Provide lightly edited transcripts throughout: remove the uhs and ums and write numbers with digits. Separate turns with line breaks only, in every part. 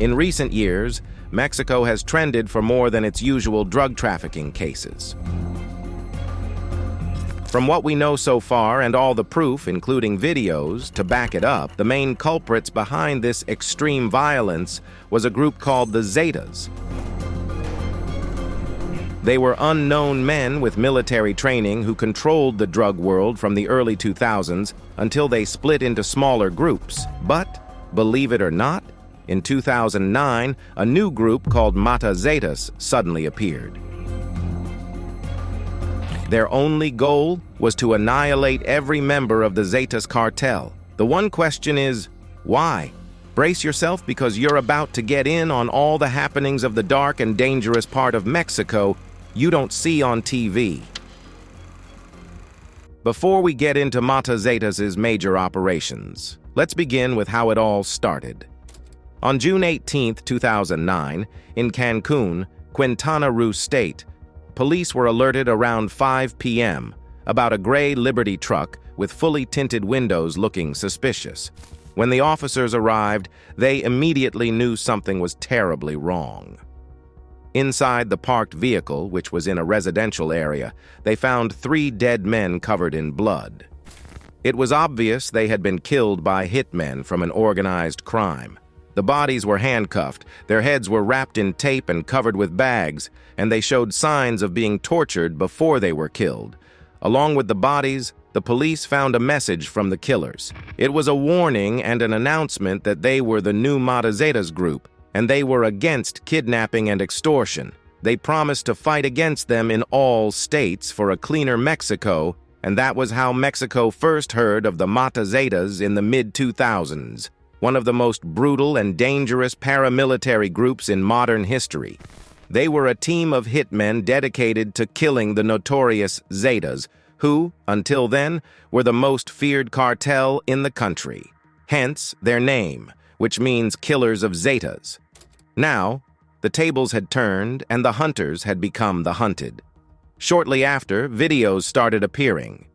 In recent years, Mexico has trended for more than its usual drug trafficking cases. From what we know so far and all the proof, including videos, to back it up, the main culprits behind this extreme violence was a group called the Zetas. They were unknown men with military training who controlled the drug world from the early 2000s until they split into smaller groups. But, believe it or not, in 2009, a new group called Mata Zetas suddenly appeared. Their only goal was to annihilate every member of the Zetas cartel. The one question is, why? Brace yourself, because you're about to get in on all the happenings of the dark and dangerous part of Mexico you don't see on TV. Before we get into Mata Zetas' major operations, let's begin with how it all started. On June 18, 2009, in Cancun, Quintana Roo State, police were alerted around 5 p.m. about a gray Liberty truck with fully tinted windows looking suspicious. When the officers arrived, they immediately knew something was terribly wrong. Inside the parked vehicle, which was in a residential area, they found 3 dead men covered in blood. It was obvious they had been killed by hitmen from an organized crime. The bodies were handcuffed, their heads were wrapped in tape and covered with bags, and they showed signs of being tortured before they were killed. Along with the bodies, the police found a message from the killers. It was a warning and an announcement that they were the new Mata Zetas group, and they were against kidnapping and extortion. They promised to fight against them in all states for a cleaner Mexico, and that was how Mexico first heard of the Mata Zetas in the mid-2000s. One of the most brutal and dangerous paramilitary groups in modern history. They were a team of hitmen dedicated to killing the notorious Zetas, who, until then, were the most feared cartel in the country. Hence their name, which means killers of Zetas. Now, the tables had turned and the hunters had become the hunted. Shortly after, videos started appearing.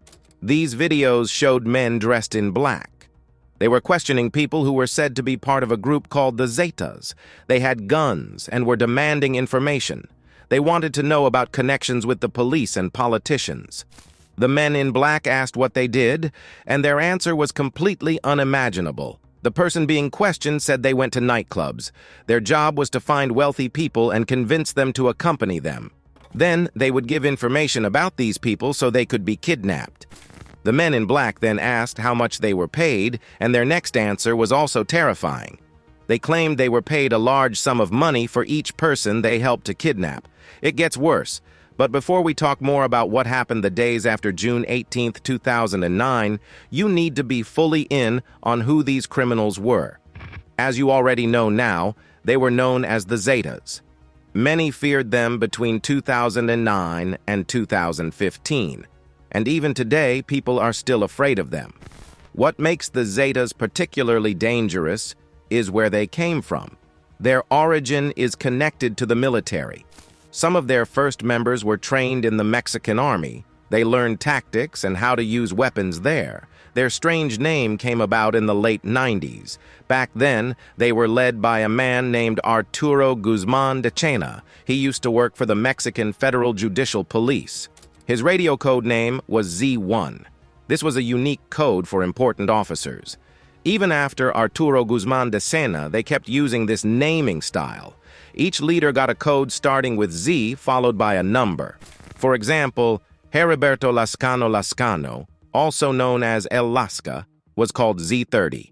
These videos showed men dressed in black. They were questioning people who were said to be part of a group called the Zetas. They had guns and were demanding information. They wanted to know about connections with the police and politicians. The men in black asked what they did, and their answer was completely unimaginable. The person being questioned said they went to nightclubs. Their job was to find wealthy people and convince them to accompany them. Then they would give information about these people so they could be kidnapped. The men in black then asked how much they were paid, and their next answer was also terrifying. They claimed they were paid a large sum of money for each person they helped to kidnap. It gets worse. But before we talk more about what happened the days after June 18, 2009, you need to be fully in on who these criminals were. As you already know now, they were known as the Zetas. Many feared them between 2009 and 2015. And even today, people are still afraid of them. What makes the Zetas particularly dangerous is where they came from. Their origin is connected to the military. Some of their first members were trained in the Mexican army. They learned tactics and how to use weapons there. Their strange name came about in the late 90s. Back then, they were led by a man named Arturo Guzman de Chena. He used to work for the Mexican Federal Judicial Police. His radio code name was Z1. This was a unique code for important officers. Even after Arturo Guzman de Chena, they kept using this naming style. Each leader got a code starting with Z followed by a number. For example, Heriberto Lascano, also known as El Lasca, was called Z30.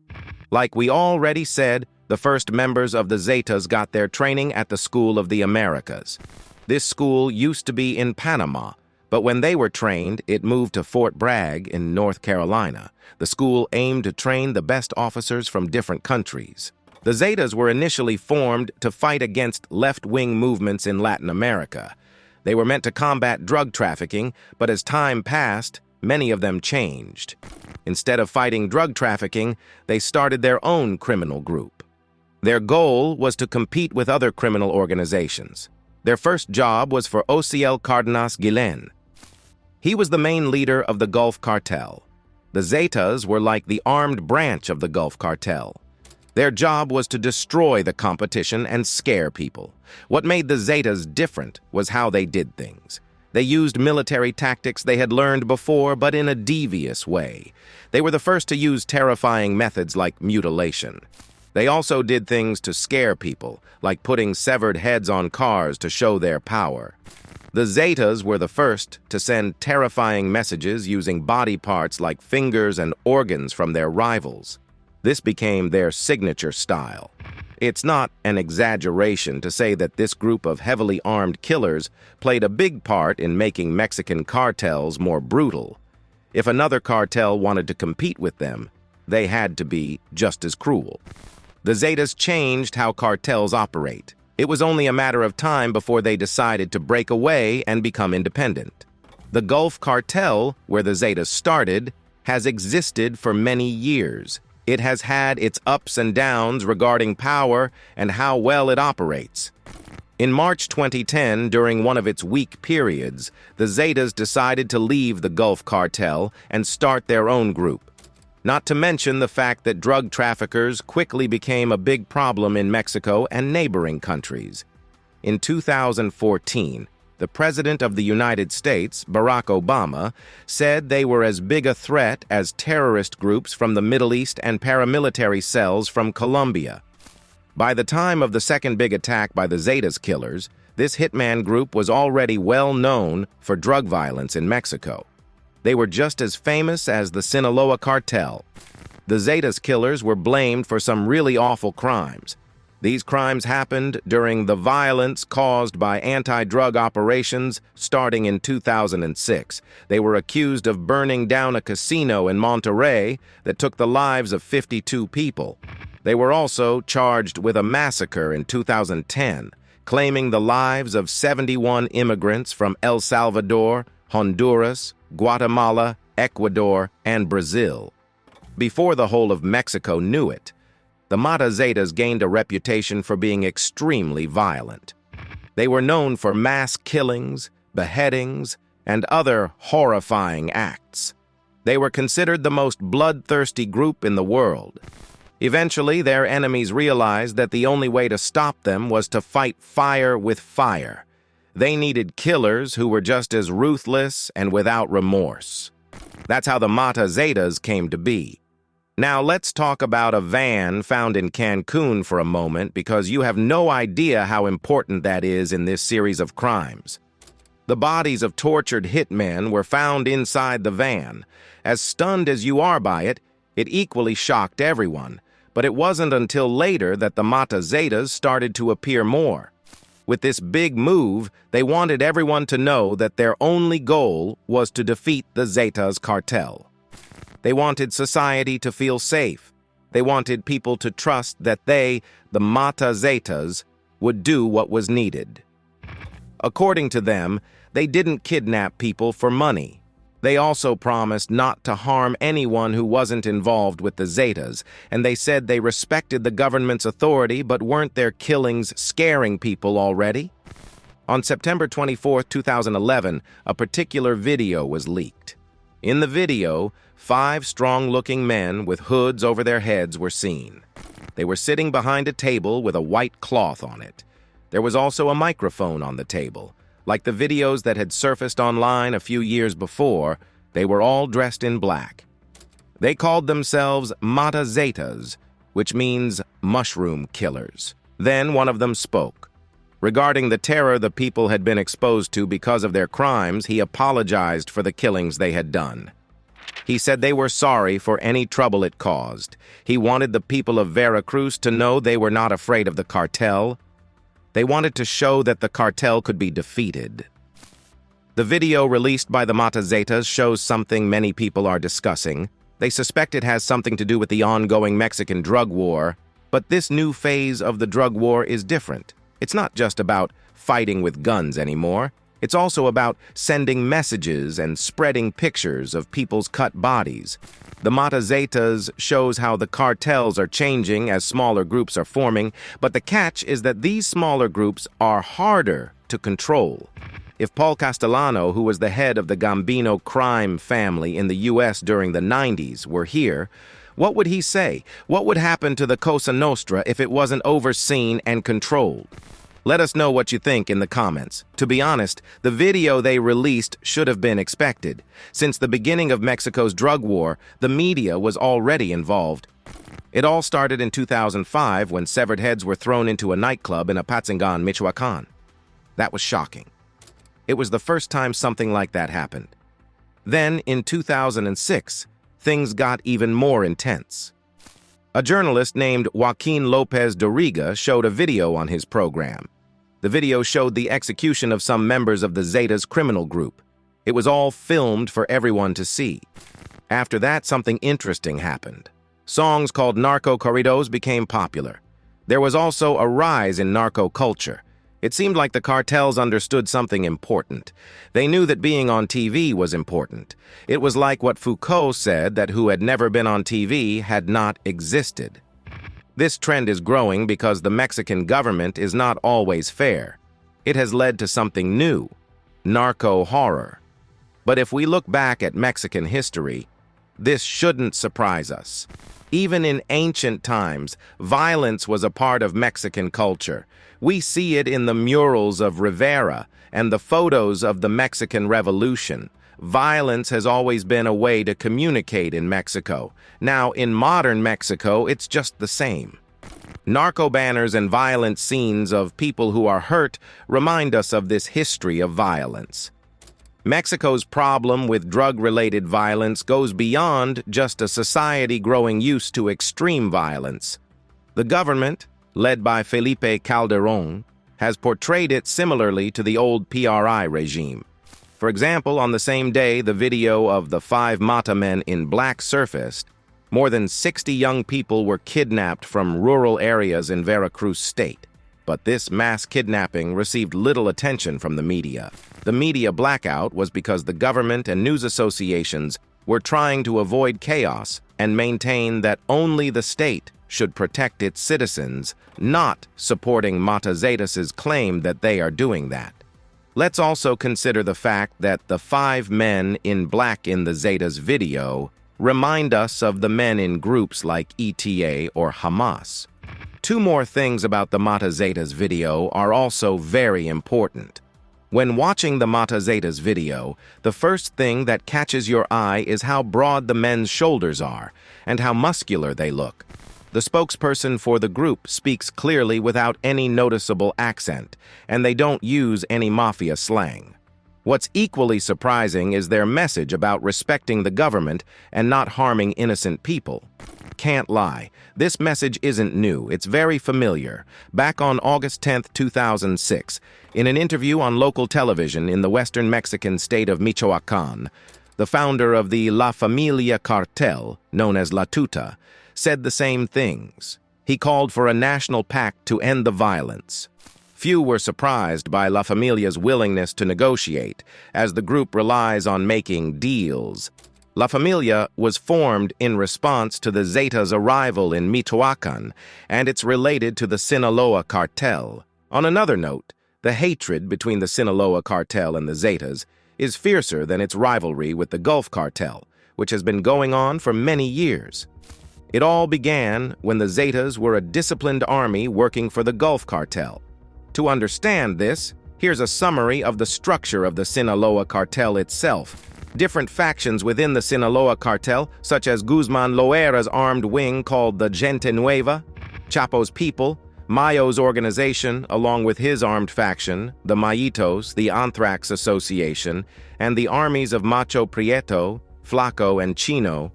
Like we already said, the first members of the Zetas got their training at the School of the Americas. This school used to be in Panama, but when they were trained, it moved to Fort Bragg in North Carolina. The school aimed to train the best officers from different countries. The Zetas were initially formed to fight against left-wing movements in Latin America. They were meant to combat drug trafficking, but as time passed, many of them changed. Instead of fighting drug trafficking, they started their own criminal group. Their goal was to compete with other criminal organizations. Their first job was for Ociel Cardenas Guillen. He was the main leader of the Gulf Cartel. The Zetas were like the armed branch of the Gulf Cartel. Their job was to destroy the competition and scare people. What made the Zetas different was how they did things. They used military tactics they had learned before, but in a devious way. They were the first to use terrifying methods like mutilation. They also did things to scare people, like putting severed heads on cars to show their power. The Zetas were the first to send terrifying messages using body parts like fingers and organs from their rivals. This became their signature style. It's not an exaggeration to say that this group of heavily armed killers played a big part in making Mexican cartels more brutal. If another cartel wanted to compete with them, they had to be just as cruel. The Zetas changed how cartels operate. It was only a matter of time before they decided to break away and become independent. The Gulf Cartel, where the Zetas started, has existed for many years. It has had its ups and downs regarding power and how well it operates. In March 2010, during one of its weak periods, the Zetas decided to leave the Gulf Cartel and start their own group. Not to mention the fact that drug traffickers quickly became a big problem in Mexico and neighboring countries. In 2014, the President of the United States, Barack Obama, said they were as big a threat as terrorist groups from the Middle East and paramilitary cells from Colombia. By the time of the second big attack by the Zetas killers, this hitman group was already well known for drug violence in Mexico. They were just as famous as the Sinaloa cartel. The Zetas killers were blamed for some really awful crimes. These crimes happened during the violence caused by anti-drug operations starting in 2006. They were accused of burning down a casino in Monterrey that took the lives of 52 people. They were also charged with a massacre in 2010, claiming the lives of 71 immigrants from El Salvador, Honduras, Guatemala, Ecuador, and Brazil. Before the whole of Mexico knew it, the Mata Zetas gained a reputation for being extremely violent. They were known for mass killings, beheadings, and other horrifying acts. They were considered the most bloodthirsty group in the world. Eventually, their enemies realized that the only way to stop them was to fight fire with fire. They needed killers who were just as ruthless and without remorse. That's how the Mata Zetas came to be. Now let's talk about a van found in Cancun for a moment, because you have no idea how important that is in this series of crimes. The bodies of tortured hitmen were found inside the van. As stunned as you are by it, it equally shocked everyone. But it wasn't until later that the Mata Zetas started to appear more. With this big move, they wanted everyone to know that their only goal was to defeat the Zetas cartel. They wanted society to feel safe. They wanted people to trust that they, the Mata Zetas, would do what was needed. According to them, they didn't kidnap people for money. They also promised not to harm anyone who wasn't involved with the Zetas, and they said they respected the government's authority, but weren't their killings scaring people already? On September 24, 2011, a particular video was leaked. In the video, 5 strong-looking men with hoods over their heads were seen. They were sitting behind a table with a white cloth on it. There was also a microphone on the table. Like the videos that had surfaced online a few years before, they were all dressed in black. They called themselves Mata Zetas, which means mushroom killers. Then one of them spoke. Regarding the terror the people had been exposed to because of their crimes, he apologized for the killings they had done. He said they were sorry for any trouble it caused. He wanted the people of Veracruz to know they were not afraid of the cartel. They wanted to show that the cartel could be defeated. The video released by the Mata Zetas shows something many people are discussing. They suspect it has something to do with the ongoing Mexican drug war, but this new phase of the drug war is different. It's not just about fighting with guns anymore. It's also about sending messages and spreading pictures of people's cut bodies. The Mata Zetas shows how the cartels are changing as smaller groups are forming, but the catch is that these smaller groups are harder to control. If Paul Castellano, who was the head of the Gambino crime family in the U.S. during the 90s, were here, What would he say? What would happen to the Cosa Nostra if it wasn't overseen and controlled? Let us know what you think in the comments. To be honest, the video they released should have been expected. Since the beginning of Mexico's drug war, the media was already involved. It all started in 2005 when severed heads were thrown into a nightclub in Apatzingán, Michoacán. That was shocking. It was the first time something like that happened. Then, in 2006, things got even more intense. A journalist named Joaquin Lopez Doriga showed a video on his program. The video showed the execution of some members of the Zeta's criminal group. It was all filmed for everyone to see. After that, something interesting happened. Songs called narco corridos became popular. There was also a rise in narco culture. It seemed like the cartels understood something important. They knew that being on TV was important. It was like what Foucault said, that who had never been on TV had not existed. This trend is growing because the Mexican government is not always fair. It has led to something new, narco horror. But if we look back at Mexican history, this shouldn't surprise us. Even in ancient times, violence was a part of Mexican culture. We see it in the murals of Rivera and the photos of the Mexican Revolution. Violence has always been a way to communicate in Mexico. Now, in modern Mexico, it's just the same. Narco banners and violent scenes of people who are hurt remind us of this history of violence. Mexico's problem with drug-related violence goes beyond just a society growing used to extreme violence. The government, led by Felipe Calderón, has portrayed it similarly to the old PRI regime. For example, on the same day the video of the 5 Mata men in black surfaced, more than 60 young people were kidnapped from rural areas in Veracruz state. But this mass kidnapping received little attention from the media. The media blackout was because the government and news associations were trying to avoid chaos and maintain that only the state should protect its citizens, not supporting Mata Zetas' claim that they are doing that. Let's also consider the fact that the 5 men in black in the Zetas video remind us of the men in groups like ETA or Hamas. 2 more things about the Mata Zetas video are also very important. When watching the Mata Zetas video, the first thing that catches your eye is how broad the men's shoulders are and how muscular they look. The spokesperson for the group speaks clearly without any noticeable accent, and they don't use any mafia slang. What's equally surprising is their message about respecting the government and not harming innocent people. Can't lie, this message isn't new, it's very familiar. Back on August 10, 2006, in an interview on local television in the western Mexican state of Michoacán, the founder of the La Familia cartel, known as La Tuta, said the same things. He called for a national pact to end the violence. Few were surprised by La Familia's willingness to negotiate, as the group relies on making deals. La Familia was formed in response to the Zeta's arrival in Michoacán, and it's related to the Sinaloa cartel. On another note, the hatred between the Sinaloa cartel and the Zetas is fiercer than its rivalry with the Gulf cartel, which has been going on for many years. It all began when the Zetas were a disciplined army working for the Gulf cartel. To understand this, here's a summary of the structure of the Sinaloa cartel itself. Different factions within the Sinaloa cartel, such as Guzman Loera's armed wing called the Gente Nueva, Chapo's People, Mayo's organization, along with his armed faction, the Mayitos, the Anthrax Association, and the armies of Macho Prieto, Flaco, and Chino,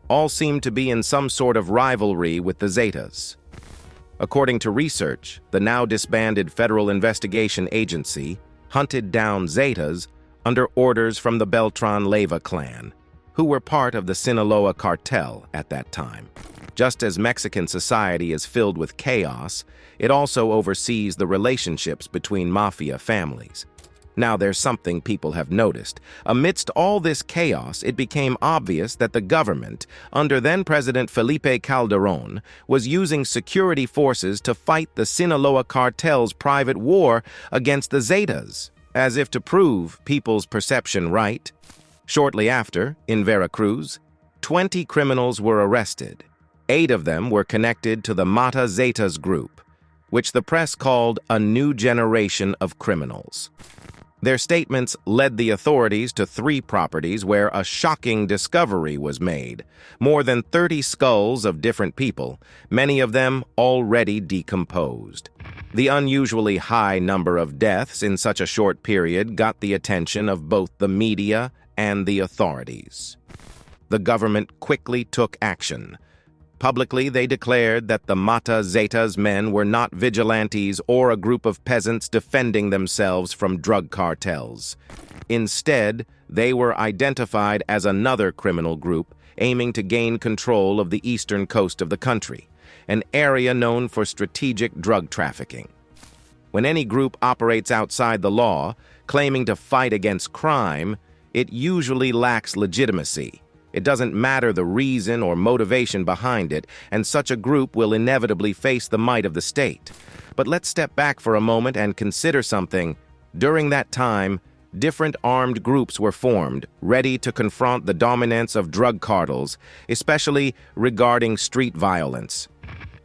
all seem to be in some sort of rivalry with the Zetas. According to research, the now disbanded Federal Investigation Agency hunted down Zetas under orders from the Beltran Leyva clan, who were part of the Sinaloa cartel at that time. Just as Mexican society is filled with chaos, it also oversees the relationships between mafia families. Now, there's something people have noticed. Amidst all this chaos, it became obvious that the government, under then-President Felipe Calderón, was using security forces to fight the Sinaloa cartel's private war against the Zetas, as if to prove people's perception right. Shortly after, in Veracruz, 20 criminals were arrested. 8 of them were connected to the Mata Zetas group, which the press called a new generation of criminals. Their statements led the authorities to 3 properties where a shocking discovery was made: more than 30 skulls of different people, many of them already decomposed. The unusually high number of deaths in such a short period got the attention of both the media and the authorities. The government quickly took action. Publicly, they declared that the Mata Zeta's men were not vigilantes or a group of peasants defending themselves from drug cartels. Instead, they were identified as another criminal group aiming to gain control of the eastern coast of the country, an area known for strategic drug trafficking. When any group operates outside the law, claiming to fight against crime, it usually lacks legitimacy. It doesn't matter the reason or motivation behind it, and such a group will inevitably face the might of the state. But let's step back for a moment and consider something. During that time, different armed groups were formed, ready to confront the dominance of drug cartels, especially regarding street violence.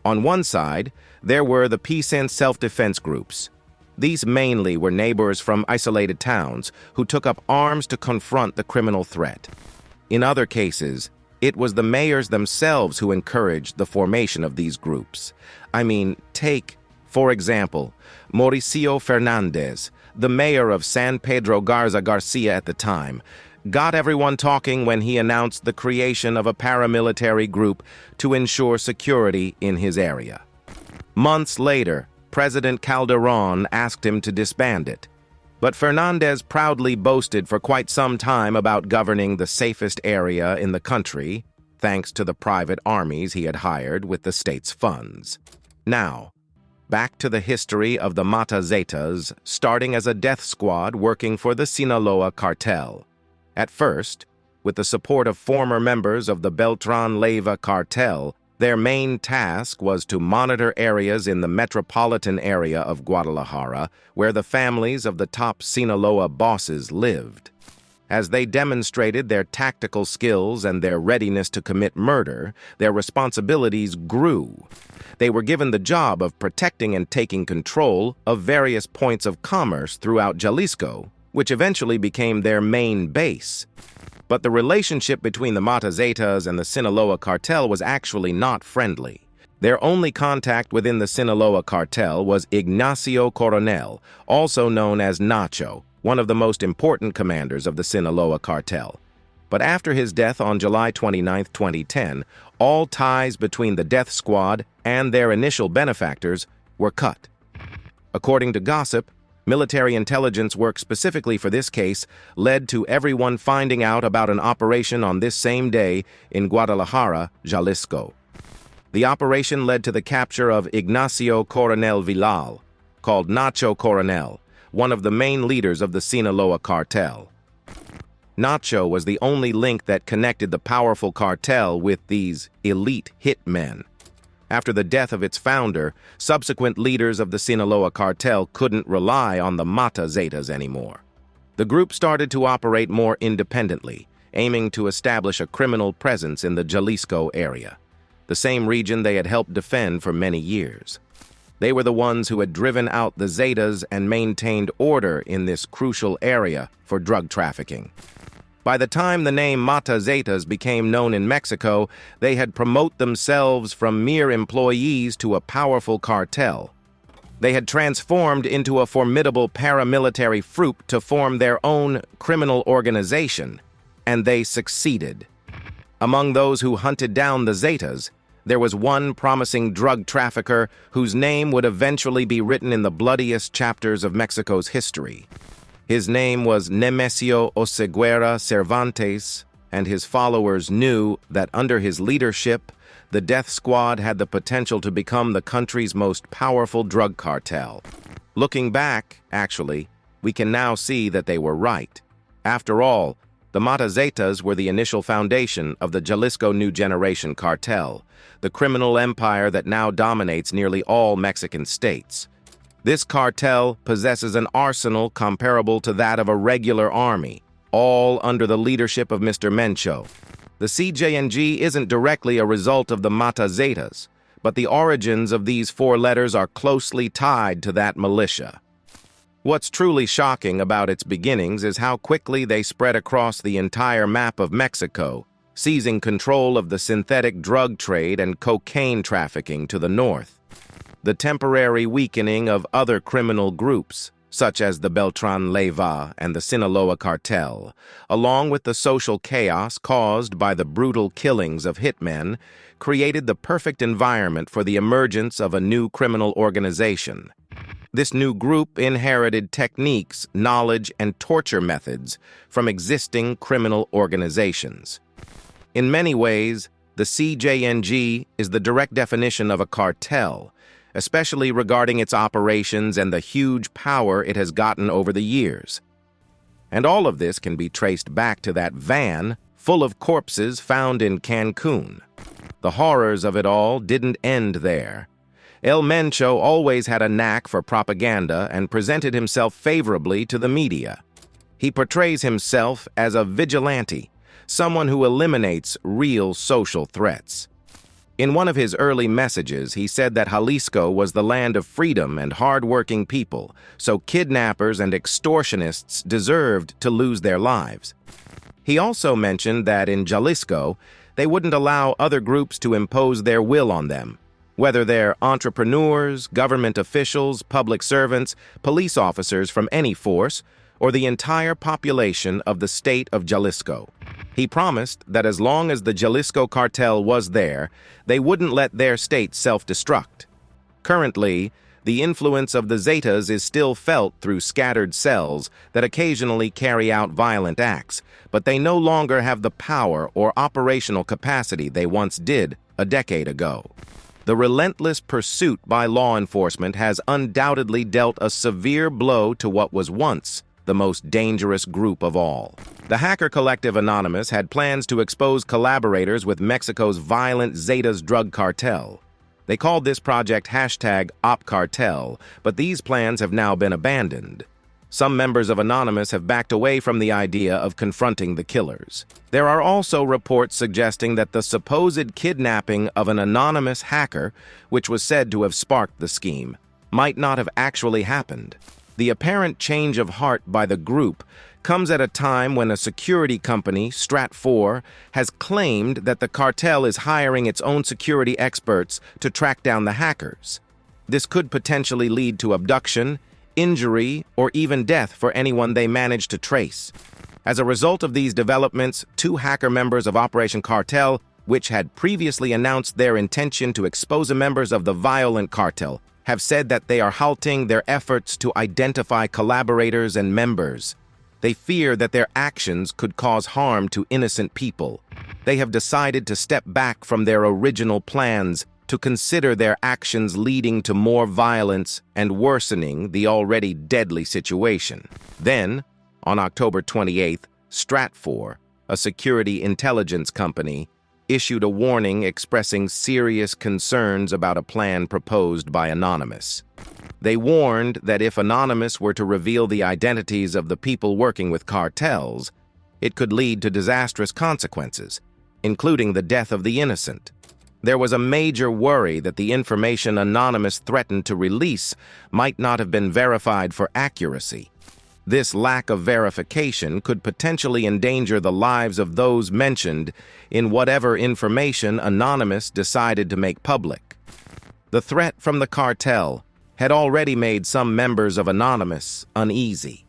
On one side, there were the peace and self-defense groups. These mainly were neighbors from isolated towns who took up arms to confront the criminal threat. In other cases, it was the mayors themselves who encouraged the formation of these groups. Take, for example, Mauricio Fernandez, the mayor of San Pedro Garza Garcia at the time, got everyone talking when he announced the creation of a paramilitary group to ensure security in his area. Months later, President Calderon asked him to disband it. But Fernandez proudly boasted for quite some time about governing the safest area in the country, thanks to the private armies he had hired with the state's funds. Now, back to the history of the Mata Zetas, starting as a death squad working for the Sinaloa cartel. At first, with the support of former members of the Beltran-Leyva cartel, their main task was to monitor areas in the metropolitan area of Guadalajara where the families of the top Sinaloa bosses lived. As they demonstrated their tactical skills and their readiness to commit murder, their responsibilities grew. They were given the job of protecting and taking control of various points of commerce throughout Jalisco, which eventually became their main base. But the relationship between the Mata Zetas and the Sinaloa cartel was actually not friendly. Their only contact within the Sinaloa cartel was Ignacio Coronel, also known as Nacho, one of the most important commanders of the Sinaloa cartel. But after his death on July 29, 2010, all ties between the death squad and their initial benefactors were cut. According to gossip, military intelligence work specifically for this case led to everyone finding out about an operation on this same day in Guadalajara, Jalisco. The operation led to the capture of Ignacio Coronel Villal, called Nacho Coronel, one of the main leaders of the Sinaloa cartel. Nacho was the only link that connected the powerful cartel with these elite hitmen. After the death of its founder, subsequent leaders of the Sinaloa cartel couldn't rely on the Mata Zetas anymore. The group started to operate more independently, aiming to establish a criminal presence in the Jalisco area, the same region they had helped defend for many years. They were the ones who had driven out the Zetas and maintained order in this crucial area for drug trafficking. By the time the name Mata Zetas became known in Mexico, they had promoted themselves from mere employees to a powerful cartel. They had transformed into a formidable paramilitary fruit to form their own criminal organization, and they succeeded. Among those who hunted down the Zetas, there was one promising drug trafficker whose name would eventually be written in the bloodiest chapters of Mexico's history. His name was Nemesio Oseguera Cervantes, and his followers knew that under his leadership, the death squad had the potential to become the country's most powerful drug cartel. Looking back, actually, we can now see that they were right. After all, the Mata Zetas were the initial foundation of the Jalisco New Generation cartel, the criminal empire that now dominates nearly all Mexican states. This cartel possesses an arsenal comparable to that of a regular army, all under the leadership of Mr. Mencho. The CJNG isn't directly a result of the Mata Zetas, but the origins of these four letters are closely tied to that militia. What's truly shocking about its beginnings is how quickly they spread across the entire map of Mexico, seizing control of the synthetic drug trade and cocaine trafficking to the north. The temporary weakening of other criminal groups, such as the Beltran Leyva and the Sinaloa cartel, along with the social chaos caused by the brutal killings of hitmen, created the perfect environment for the emergence of a new criminal organization. This new group inherited techniques, knowledge, and torture methods from existing criminal organizations. In many ways, the CJNG is the direct definition of a cartel, especially regarding its operations and the huge power it has gotten over the years. And all of this can be traced back to that van full of corpses found in Cancun. The horrors of it all didn't end there. El Mencho always had a knack for propaganda and presented himself favorably to the media. He portrays himself as a vigilante, someone who eliminates real social threats. In one of his early messages, he said that Jalisco was the land of freedom and hard-working people, so kidnappers and extortionists deserved to lose their lives. He also mentioned that in Jalisco, they wouldn't allow other groups to impose their will on them, whether they're entrepreneurs, government officials, public servants, police officers from any force, or the entire population of the state of Jalisco. He promised that as long as the Jalisco cartel was there, they wouldn't let their state self-destruct. Currently, the influence of the Zetas is still felt through scattered cells that occasionally carry out violent acts, but they no longer have the power or operational capacity they once did a decade ago. The relentless pursuit by law enforcement has undoubtedly dealt a severe blow to what was once the most dangerous group of all. The hacker collective Anonymous had plans to expose collaborators with Mexico's violent Zetas drug cartel. They called this project #OpCartel, but these plans have now been abandoned. Some members of Anonymous have backed away from the idea of confronting the killers. There are also reports suggesting that the supposed kidnapping of an anonymous hacker, which was said to have sparked the scheme, might not have actually happened. The apparent change of heart by the group comes at a time when a security company, Strat4, has claimed that the cartel is hiring its own security experts to track down the hackers. This could potentially lead to abduction, injury, or even death for anyone they manage to trace. As a result of these developments, 2 hacker members of Operation Cartel, which had previously announced their intention to expose members of the violent cartel, have said that they are halting their efforts to identify collaborators and members. They fear that their actions could cause harm to innocent people. They have decided to step back from their original plans to consider their actions leading to more violence and worsening the already deadly situation. Then, on October 28th, Strat4, a security intelligence company, issued a warning expressing serious concerns about a plan proposed by Anonymous. They warned that if Anonymous were to reveal the identities of the people working with cartels, it could lead to disastrous consequences, including the death of the innocent. There was a major worry that the information Anonymous threatened to release might not have been verified for accuracy. This lack of verification could potentially endanger the lives of those mentioned in whatever information Anonymous decided to make public. The threat from the cartel had already made some members of Anonymous uneasy.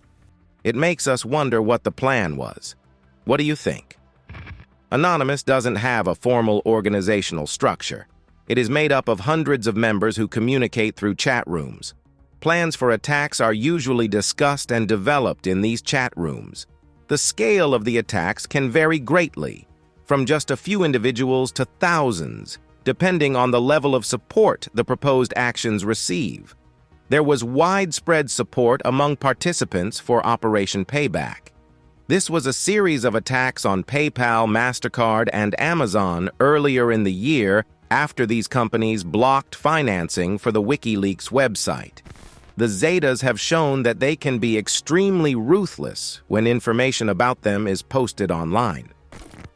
It makes us wonder what the plan was. What do you think? Anonymous doesn't have a formal organizational structure. It is made up of hundreds of members who communicate through chat rooms. Plans for attacks are usually discussed and developed in these chat rooms. The scale of the attacks can vary greatly, from just a few individuals to thousands, depending on the level of support the proposed actions receive. There was widespread support among participants for Operation Payback. This was a series of attacks on PayPal, MasterCard, and Amazon earlier in the year after these companies blocked financing for the WikiLeaks website. The Zetas have shown that they can be extremely ruthless when information about them is posted online.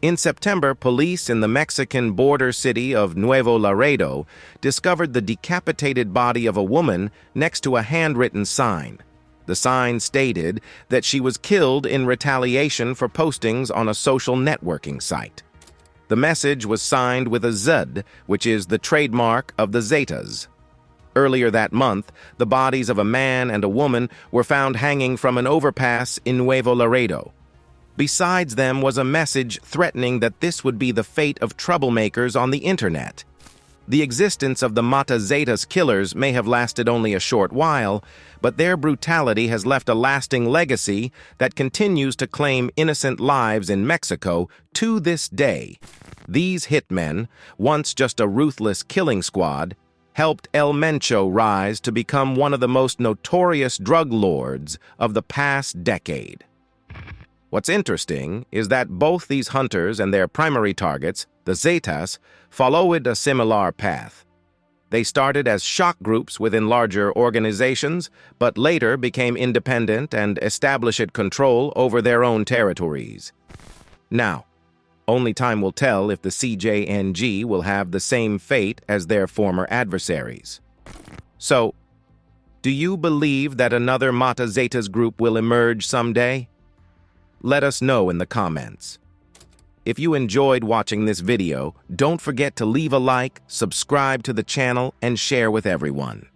In September, police in the Mexican border city of Nuevo Laredo discovered the decapitated body of a woman next to a handwritten sign. The sign stated that she was killed in retaliation for postings on a social networking site. The message was signed with a Z, which is the trademark of the Zetas. Earlier that month, the bodies of a man and a woman were found hanging from an overpass in Nuevo Laredo. Besides them was a message threatening that this would be the fate of troublemakers on the internet. The existence of the Mata Zetas killers may have lasted only a short while, but their brutality has left a lasting legacy that continues to claim innocent lives in Mexico to this day. These hitmen, once just a ruthless killing squad, helped El Mencho rise to become one of the most notorious drug lords of the past decade. What's interesting is that both these hunters and their primary targets, the Zetas, followed a similar path. They started as shock groups within larger organizations, but later became independent and established control over their own territories. Now, only time will tell if the CJNG will have the same fate as their former adversaries. So, do you believe that another Mata Zetas group will emerge someday? Let us know in the comments. If you enjoyed watching this video, don't forget to leave a like, subscribe to the channel, and share with everyone.